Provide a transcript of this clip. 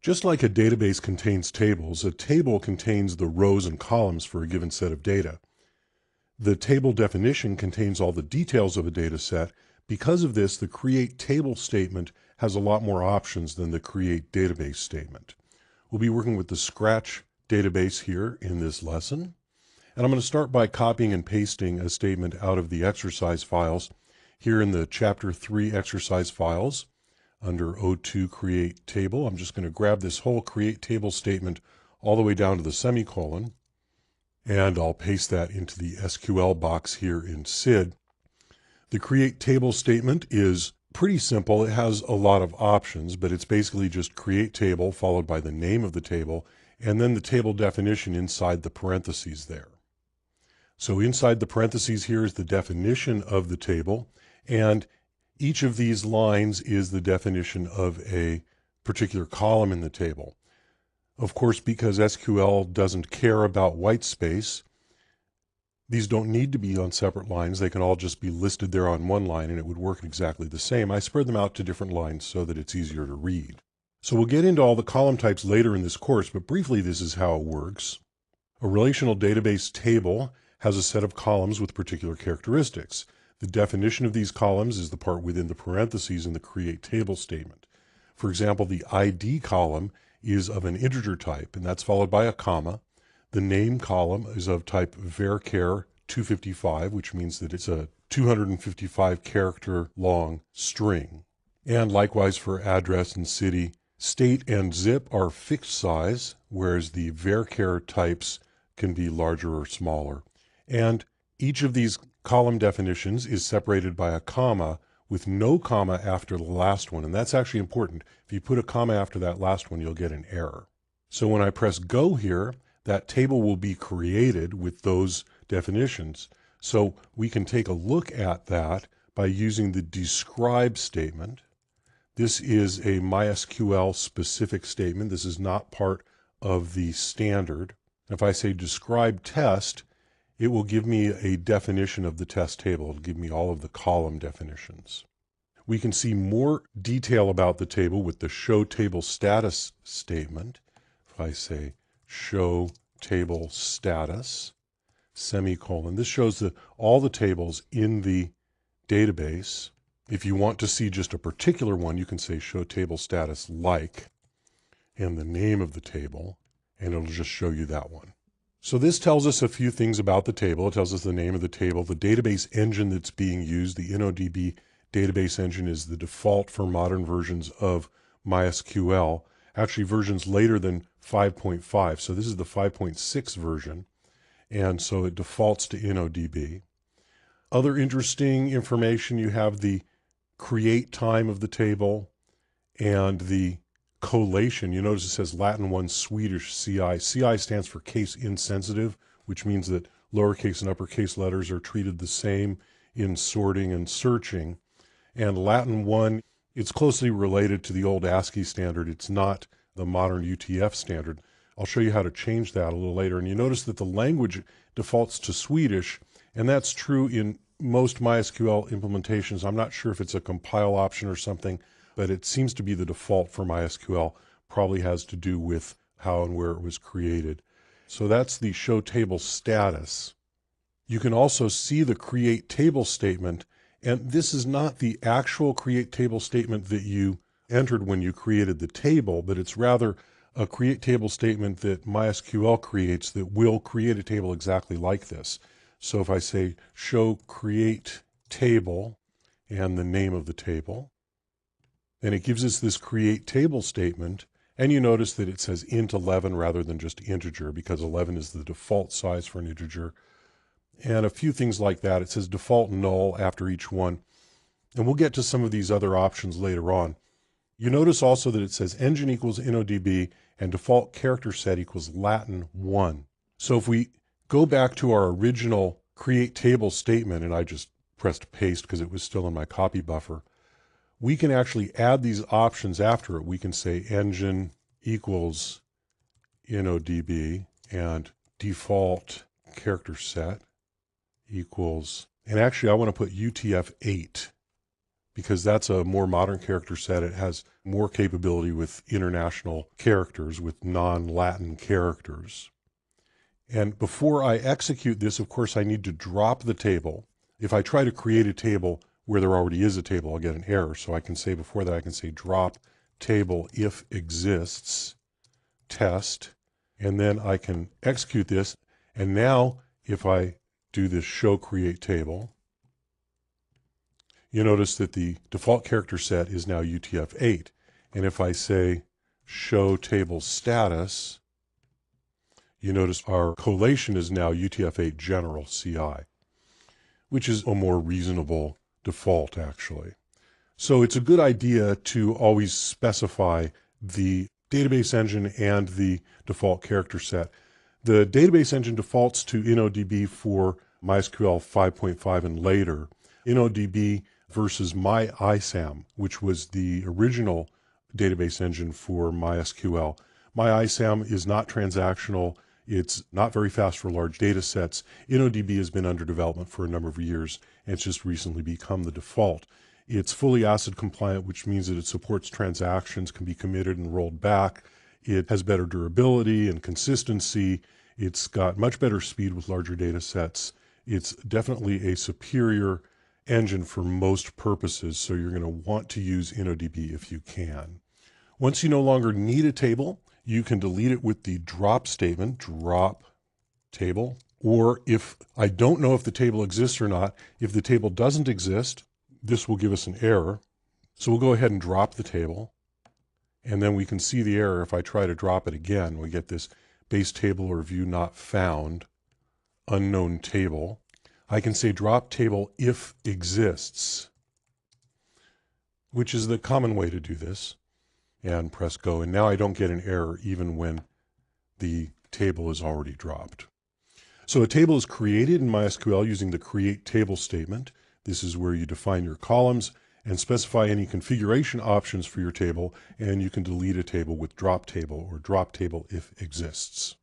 Just like a database contains tables, a table contains the rows and columns for a given set of data. The table definition contains all the details of a data set. Because of this, the create table statement has a lot more options than the create database statement. We'll be working with the Scratch database here in this lesson. And I'm going to start by copying and pasting a statement out of the exercise files here in the Chapter 3 exercise files under O2 Create Table. I'm just going to grab this whole create table statement all the way down to the semicolon, and I'll paste that into the SQL box here in SID. The create table statement is pretty simple. It has a lot of options, but it's basically just create table followed by the name of the table and then the table definition inside the parentheses there. So inside the parentheses here is the definition of the table, and each of these lines is the definition of a particular column in the table. Of course, because SQL doesn't care about white space, these don't need to be on separate lines. They can all just be listed there on one line and it would work exactly the same. I spread them out to different lines so that it's easier to read. So we'll get into all the column types later in this course, but briefly this is how it works. A relational database table has a set of columns with particular characteristics. The definition of these columns is the part within the parentheses in the create table statement. For example, the ID column is of an integer type, and that's followed by a comma. The name column is of type varchar 255, which means that it's a 255 character long string. And likewise for address and city, state and zip are fixed size, whereas the varchar types can be larger or smaller. And each of these column definitions is separated by a comma with no comma after the last one. And that's actually important. If you put a comma after that last one, you'll get an error. So when I press go here, that table will be created with those definitions. So we can take a look at that by using the describe statement. This is a MySQL specific statement. This is not part of the standard. If I say describe test, it will give me a definition of the test table. It'll give me all of the column definitions. We can see more detail about the table with the show table status statement. If I say show table status, semicolon, this shows all the tables in the database. If you want to see just a particular one, you can say show table status like, and the name of the table, and it'll just show you that one. So this tells us a few things about the table. It tells us the name of the table, the database engine that's being used. The InnoDB database engine is the default for modern versions of MySQL, actually versions later than 5.5. So this is the 5.6 version, and so it defaults to InnoDB. Other interesting information, you have the create time of the table and the collation. You notice it says Latin 1 Swedish CI. CI stands for case insensitive, which means that lowercase and uppercase letters are treated the same in sorting and searching. And Latin 1, it's closely related to the old ASCII standard. It's not the modern UTF standard. I'll show you how to change that a little later. And you notice that the language defaults to Swedish, and that's true in most MySQL implementations. I'm not sure if it's a compile option or something, but it seems to be the default for MySQL. Probably has to do with how and where it was created. So that's the show table status. You can also see the create table statement, and this is not the actual create table statement that you entered when you created the table, but it's rather a create table statement that MySQL creates that will create a table exactly like this. So if I say show create table and the name of the table, and it gives us this create table statement, and you notice that it says int 11 rather than just integer, because 11 is the default size for an integer, and a few things like that. It says default null after each one, and we'll get to some of these other options later on. You notice also that it says engine equals InnoDB and default character set equals Latin 1. So if we go back to our original create table statement, and I just pressed paste because it was still in my copy buffer, we can actually add these options after it. We can say engine equals InnoDB and default character set equals, and actually I want to put UTF-8 because that's a more modern character set. It has more capability with international characters, with non-Latin characters. And before I execute this, of course, I need to drop the table. If I try to create a table where there already is a table, I'll get an error. So I can say before that, I can say drop table if exists test, and then I can execute this. And now if I do this show create table, you notice that the default character set is now UTF-8. And if I say show table status, you notice our collation is now UTF-8 general CI, which is a more reasonable default actually. So it's a good idea to always specify the database engine and the default character set. The database engine defaults to InnoDB for MySQL 5.5 and later. InnoDB versus MyISAM, which was the original database engine for MySQL. MyISAM is not transactional. It's not very fast for large data sets. InnoDB has been under development for a number of years, and it's just recently become the default. It's fully ACID compliant, which means that it supports transactions, can be committed and rolled back. It has better durability and consistency. It's got much better speed with larger data sets. It's definitely a superior engine for most purposes, so you're going to want to use InnoDB if you can. Once you no longer need a table, you can delete it with the drop statement, drop table. Or if I don't know if the table exists or not, if the table doesn't exist, this will give us an error. So we'll go ahead and drop the table. And then we can see the error. If I try to drop it again, we get this base table or view not found, unknown table. I can say drop table if exists, which is the common way to do this, and press go. And now I don't get an error even when the table is already dropped. So a table is created in MySQL using the create table statement. This is where you define your columns and specify any configuration options for your table, and you can delete a table with drop table or drop table if exists.